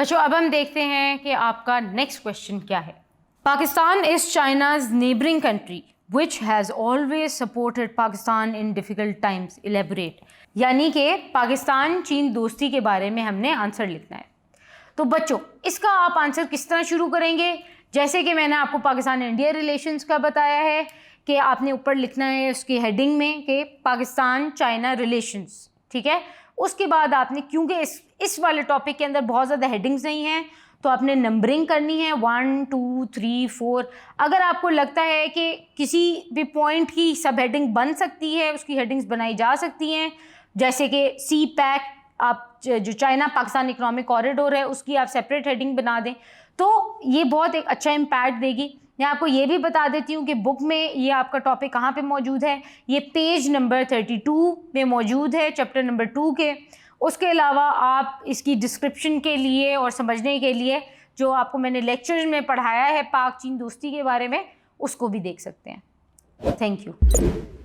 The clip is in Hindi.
बच्चों अब हम देखते हैं कि आपका नेक्स्ट क्वेश्चन क्या है। Pakistan is China's neighbouring country which has always supported Pakistan in difficult times, elaborate. यानी कि पाकिस्तान चीन दोस्ती के बारे में हमने आंसर लिखना है। तो बच्चों इसका आप आंसर किस तरह शुरू करेंगे, जैसे कि मैंने आपको पाकिस्तान इंडिया रिलेशंस का बताया है कि आपने ऊपर लिखना है उसकी हेडिंग में कि पाकिस्तान चाइना रिलेशंस, ठीक है। उसके बाद आपने, क्योंकि इस वाले टॉपिक के अंदर बहुत ज़्यादा हेडिंग्स नहीं हैं, तो आपने नंबरिंग करनी है 1 2 3 4। अगर आपको लगता है कि किसी भी पॉइंट की सब हेडिंग बन सकती है, उसकी हेडिंग्स बनाई जा सकती हैं, जैसे कि सी पैक, आप जो चाइना पाकिस्तान इकोनॉमिक कॉरिडोर है उसकी आप सेपरेट हेडिंग बना दें, तो ये बहुत एक अच्छा इम्पैक्ट देगी। मैं आपको ये भी बता देती हूँ कि बुक में ये आपका टॉपिक कहाँ पे मौजूद है, ये पेज नंबर 32 में मौजूद है, चैप्टर नंबर 2 के। उसके अलावा आप इसकी डिस्क्रिप्शन के लिए और समझने के लिए जो आपको मैंने लेक्चर में पढ़ाया है पाक चीन दोस्ती के बारे में, उसको भी देख सकते हैं। Thank you.